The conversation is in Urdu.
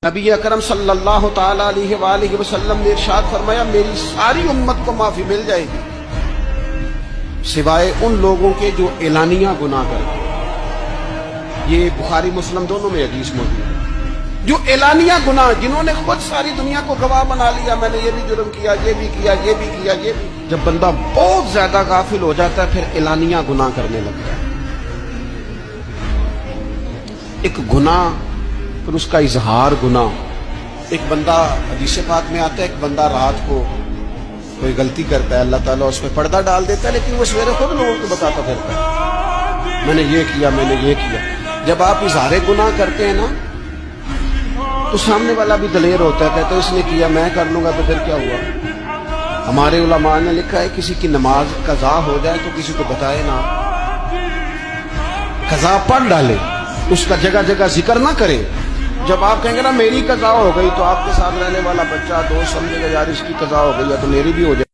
نبی اکرم صلی اللہ تعالی علیہ وآلہ وسلم نے ارشاد فرمایا میری ساری امت کو معافی مل جائے گی سوائے ان لوگوں کے جو اعلانیہ گناہ کرتے ہیں۔ یہ بخاری مسلم دونوں میں حدیث موجود ہے۔ جو اعلانیہ گناہ، جنہوں نے خود ساری دنیا کو گواہ بنا لیا، میں نے یہ بھی جرم کیا، یہ بھی کیا، یہ بھی کیا، یہ بھی۔ جب بندہ بہت زیادہ غافل ہو جاتا ہے پھر اعلانیہ گناہ کرنے لگتا ہے۔ ایک گناہ پھر اس کا اظہار گناہ۔ ایک بندہ، حدیث پاک میں آتا ہے، ایک بندہ رات کو کوئی غلطی کرتا ہے، اللہ تعالیٰ اس پہ پردہ ڈال دیتا ہے، لیکن وہ سویرے خود لوگوں کو بتاتا پھرتا ہے میں نے یہ کیا، میں نے یہ کیا۔ جب آپ اظہار گناہ کرتے ہیں نا تو سامنے والا بھی دلیر ہوتا ہے، کہتا ہے اس نے کیا میں کر لوں گا تو پھر کیا ہوا۔ ہمارے علماء نے لکھا ہے کسی کی نماز قضا ہو جائے تو کسی کو بتائے نہ، قضا پڑھ ڈالے، اس کا جگہ جگہ ذکر نہ کرے۔ جب آپ کہیں گے نا میری قضا ہو گئی تو آپ کے ساتھ رہنے والا بچہ دوست سمجھے گا یار اس کی قضا ہو گئی ہے تو میری بھی ہو جائے۔